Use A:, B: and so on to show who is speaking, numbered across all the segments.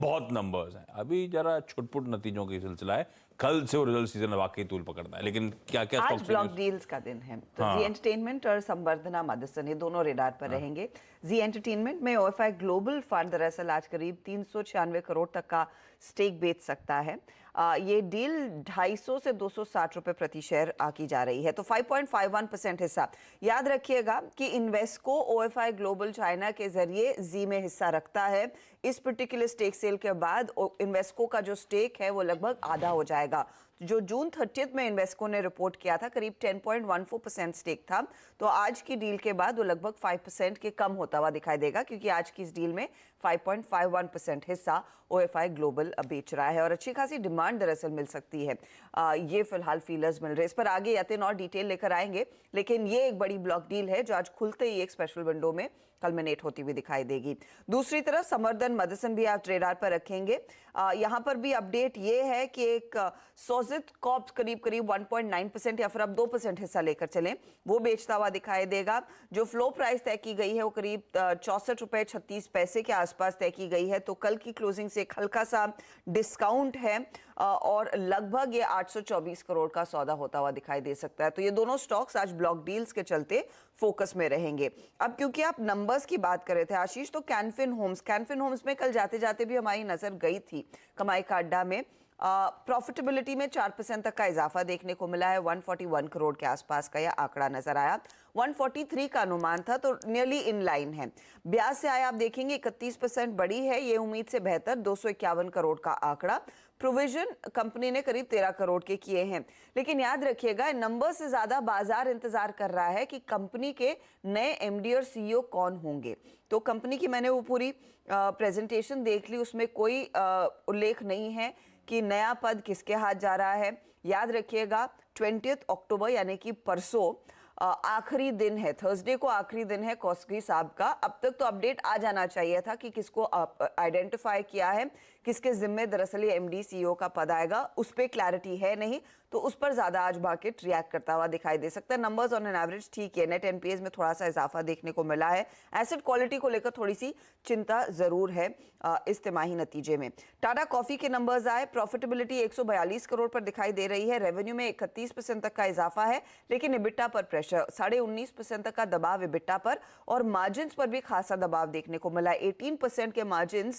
A: बहुत नंबर्स हैं, अभी जरा छुटपुट नतीजों की सिलसिला है। कल से वो रिजल्ट सीजन वाकई तूल पकड़ना है, लेकिन क्या क्या
B: आज ब्लॉक डील्स का दिन है, तो जी एंटरटेनमेंट और संवर्धना मदरसन ये दोनों रेडार पर रहेंगे। जी एंटरटेनमेंट में ओएफआई ग्लोबल फंड दरअसल आज करीब 396 करोड़ तक का स्टेक बेच सकता है। ये डील 250 से 260 रुपए प्रति शेयर की जा रही है, तो 5.51% हिस्सा। याद रखिएगा कि इन्वेस्को ओएफआई ग्लोबल चाइना के जरिए जी में हिस्सा रखता है। इस पर्टिकुलर स्टेक सेल के बाद इन्वेस्को का जो स्टेक है वो लगभग आधा हो जाएगा। जो जून 30 में इन्वेस्को ने रिपोर्ट किया था करीब 10.14% स्टेक था, तो आज की डील के बाद वो लगभग 5% के कम होता हुआ दिखाई देगा, क्योंकि आज की इस डील में 5.51% हिस्सा ओएफआई ग्लोबल बेच रहा है और अच्छी खासी डिमांड दरअसल मिल सकती है। ये फिलहाल फीलर्स मिल रहे हैं, इस पर आगे यतिन और डिटेल लेकर आएंगे, लेकिन ये एक बड़ी ब्लॉक डील है जो आज खुलते ही एक स्पेशल विंडो में कल्मिनेट होती हुई दिखाई देगी। दूसरी तरफ संवर्धन मदरसन भी आप रेडार पर रखेंगे। यहां पर भी अपडेट ये है कि एक सोजित कॉर्प करीब 1.9% या फिर अब 2% हिस्सा लेकर चलें, वो बेचता हुआ दिखाई देगा। जो फ्लो प्राइस तय की गई है वो करीब 64.36 के आसपास तय की गई है, तो कल की क्लोजिंग से एक हल्का सा डिस्काउंट है और लगभग ये 824 करोड़ का सौदा होता हुआ दिखाई दे सकता है। तो ये दोनों स्टॉक्स आज ब्लॉक डील्स के चलते फोकस में रहेंगे। अब क्योंकि आप नंबर्स की बात कर रहे थे आशीष, तो कैनफिन होम्स में कल जाते जाते भी हमारी नजर गई थी कमाई का अड्डा में। प्रॉफिटेबिलिटी में 4% तक का इजाफा देखने को मिला है, 141 करोड़ के आसपास का यह आंकड़ा नजर आया। 143 का अनुमान था, तो नियरली इन लाइन है। ब्याज से आय आप देखेंगे 31% बढ़ी है, ये उम्मीद से बेहतर 251 करोड़ का आंकड़ा। प्रोविजन कंपनी ने करीब 13 करोड़ के किए हैं, लेकिन याद रखिएगा इन नंबर से ज्यादा बाजार इंतजार कर रहा है कि कंपनी के नए एमडी और सीईओ कौन होंगे। तो कंपनी की मैंने वो पूरी प्रेजेंटेशन देख ली, उसमें कोई उल्लेख नहीं है कि नया पद किसके हाथ जा रहा है। याद रखिएगा 20 अक्टूबर यानी कि परसों आखिरी दिन है, थर्सडे को आखिरी दिन है कौसगी साहब का। अब तक तो अपडेट आ जाना चाहिए था कि किसको आइडेंटिफाई किया है, किसके जिम्मे दरअसल ये एमडी सीईओ का पद आएगा, उस पर क्लैरिटी है नहीं, तो उस पर ज्यादा आज मार्केट रिएक्ट करता हुआ दिखाई दे सकता है। नंबर्स ऑन एन एवरेज ठीक है, नेट एनपीएस में थोड़ा सा इजाफा देखने को मिला है, एसेट क्वालिटी को लेकर थोड़ी सी चिंता जरूर है इस तिमाही नतीजे में। टाटा कॉफी के नंबर्स आए, प्रॉफिटेबिलिटी 142 करोड़ पर दिखाई दे रही है, रेवेन्यू में 31% तक का इजाफा है, लेकिन इबिटा पर प्रेशर 19.5% तक का दबाव इबिटा पर, और मार्जिन पर भी खासा दबाव देखने को मिला। 18% के मार्जिन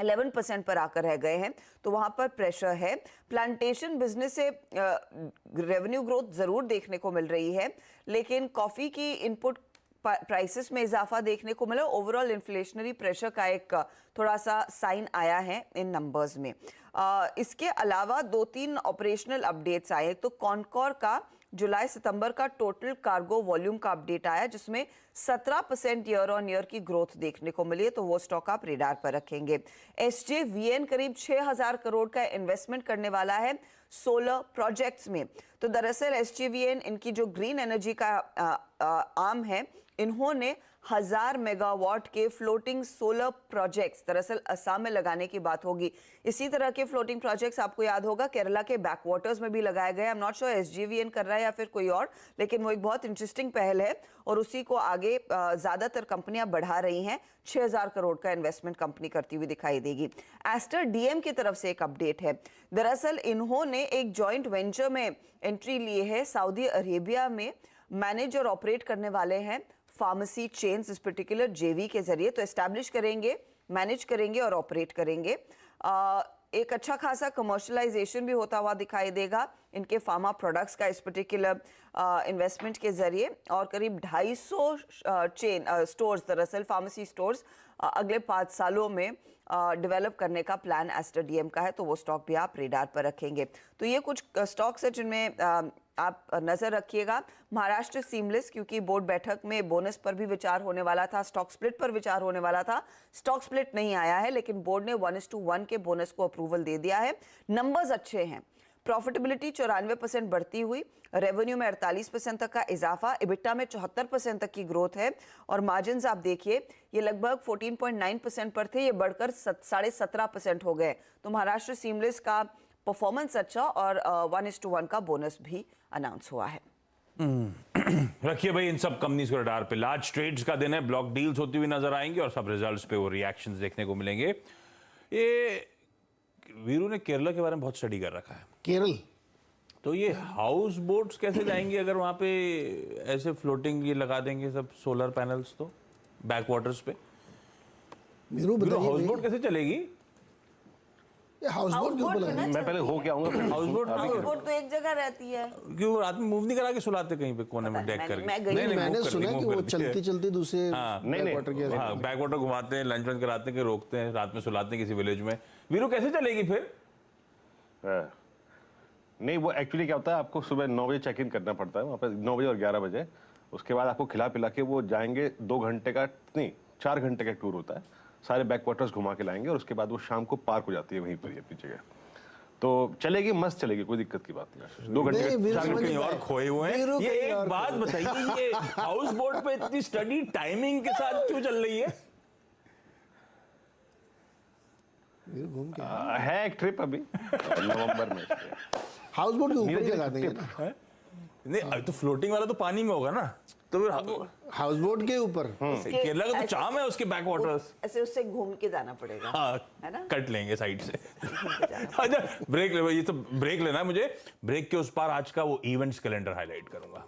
B: 11% पर आकर रह गए हैं, तो वहां पर प्रेशर है। प्लांटेशन बिजनेस से रेवेन्यू ग्रोथ जरूर देखने को मिल रही है, लेकिन कॉफी की इनपुट प्राइसेस में इजाफा देखने को मिला। ओवरऑल इन्फ्लेशनरी प्रेशर का एक थोड़ा सा साइन आया है इन नंबर्स में। इसके अलावा 2-3 ऑपरेशनल अपडेट्स आए। तो कॉनकॉर का जुलाई सितंबर का टोटल कार्गो वॉल्यूम का अपडेट आया, जिसमें 17% ईयर ऑन ईयर की ग्रोथ देखने को मिली है, तो वो स्टॉक आप रेडार पर रखेंगे। एसजेवीएन करीब 6000 करोड़ का इन्वेस्टमेंट करने वाला है सोलर प्रोजेक्ट्स में। तो दरअसल एसजेवीएन इनकी जो ग्रीन एनर्जी का आर्म है, इन्होंने 1000 मेगावाट के फ्लोटिंग सोलर प्रोजेक्ट्स दरअसल असम में लगाने की बात होगी। इसी तरह के फ्लोटिंग प्रोजेक्ट्स आपको याद होगा केरला के बैकवाटर्स में भी लगाए गए। I am not sure SJVN कर रहा है या फिर कोई और, लेकिन वो एक बहुत इंटरेस्टिंग पहल है और उसी को आगे ज्यादातर कंपनियां बढ़ा रही हैं। 6000 करोड़ का इन्वेस्टमेंट कंपनी करती हुई दिखाई देगी। एस्टर डीएम की तरफ से एक अपडेट है, दरअसल इन्होंने एक जॉइंट वेंचर में एंट्री ली है सऊदी अरेबिया में, मैनेज और ऑपरेट करने वाले हैं फार्मेसी चेन्स इस पर्टिकुलर जेवी के जरिए। तो एस्टैब्लिश करेंगे, मैनेज करेंगे और ऑपरेट करेंगे। एक अच्छा खासा कमर्शलाइजेशन भी होता हुआ दिखाई देगा इनके फार्मा प्रोडक्ट्स का इस पर्टिकुलर इन्वेस्टमेंट के जरिए, और करीब 250 चेन स्टोर्स दरअसल फार्मेसी स्टोर्स अगले 5 सालों में डेवलप करने का प्लान एस्टर डीएम का है, तो वो स्टॉक भी आप रेडार पर रखेंगे। तो ये कुछ स्टॉक्स है जिनमें आप नजर रखिएगा। महाराष्ट्र सीमलेस, क्योंकि बोर्ड बैठक में बोनस पर भी विचार होने वाला था, स्टॉक स्प्लिट पर विचार होने वाला था, स्टॉक स्प्लिट नहीं आया है, लेकिन बोर्ड ने 1:1 के बोनस को अप्रूवल दे दिया है। नंबर्स अच्छे हैं, प्रॉफिटेबिलिटी 94% बढ़ती हुई, रेवेन्यू में 48% तक का इजाफा, इबिटा में 74% तक की ग्रोथ है, और मार्जिन आप देखिए ये लगभग 14.9% पर थे, ये बढ़कर 17.5% हो गए। तो महाराष्ट्र सीमलेस का परफॉर्मेंस अच्छा, और 1:1 का बोनस भी अनाउंस हुआ है।
A: रखिए भाई इन सब कंपनीज को रडार पे। लार्ज ट्रेड्स का दिन है, ब्लॉक डील्स होती हुई नजर आएंगी और सब रिजल्ट्स पे वो रिएक्शंस देखने को मिलेंगे। ये वीरू ने केरला के बारे में बहुत स्टडी कर रखा है,
C: केरल
A: तो ये हाउस बोट्स कैसे जाएंगे अगर वहाँ पे ऐसे फ्लोटिंग ये लगा देंगे सब सोलर पैनल्स, तो बैक वाटर्स पे
C: वीरू बताइए
A: हाउस
C: भाई,
A: बोट कैसे चलेगी?
C: ये हाउस बोट के ऊपर
B: Houseboat
C: लगा
B: ना
D: मैं पहले हो के आऊंगा फिर
A: हाउस बोट
B: हाउसबोट तो एक जगह रहती है।
A: क्यों रात में मूव नहीं करा के सुलाते कहीं पे कोने में डेक
B: मैंने-
A: करके?
B: मैं गई
A: नहीं,
B: हूँ।
A: move
C: मैंने
A: करती,
C: सुना कि
A: move
C: वो
A: करती है।
C: चलती चलती दूसरे
A: हाँ,
D: नहीं,
C: वाटर के
A: हाँ, बैक वाटर घुमाते हैं, लंच वंच कराते हैं, कि रोकते हैं, रात में सुलाते हैं किसी विलेज में। वीरू कैसे चलेगी फिर?
D: हाँ। नहीं, वो एक्चुअली क्या होता है, आपको सुबह 9 बजे चेक इन करना पड़ता है वहाँ पे, 9 बजे और 11 बजे। उसके बाद आपको खिला पिला के वो जाएंगे, 2 घंटे का नहीं 4 घंटे का टूर होता है, सारे बैक वाटर्स घुमा के लाएंगे और उसके बाद वो शाम को पार्क हो जाती है वहीं पर ही अपनी जगह। तो चलेगी, मस्त चलेगी, कोई दिक्कत की बात नहीं। 2 घंटे
C: नहीं, वीरू
A: चार
C: समझ
A: कहीं
C: में
A: और
C: आया।
A: खोए हुए
C: वीरू
A: हैं। ये
C: कहीं
A: एक
C: और
A: बात
C: खोए।
A: बताइए, ये हाउस बोट पे इतनी स्टडी टाइमिंग के साथ क्यों चल रही है?
C: वीरू घूम के
D: है एक ट्रिप अभी नवंबर में।
C: हाउस बोट के ऊपर ही लगा देंगे ना,
A: नहीं, अभी तो फ्लोटिंग वाला तो पानी में होगा ना, तो फिर
C: हाउस बोट के ऊपर
A: केरला का तो चाम है उसके बैक वाटर्स।
B: ऐसे उससे घूम के जाना पड़ेगा,
A: हाँ,
B: है ना?
A: कट लेंगे साइड से। अच्छा, ब्रेक ले, ये तो ब्रेक लेना है मुझे। ब्रेक के उस पार आज का वो इवेंट्स कैलेंडर हाईलाइट करूंगा।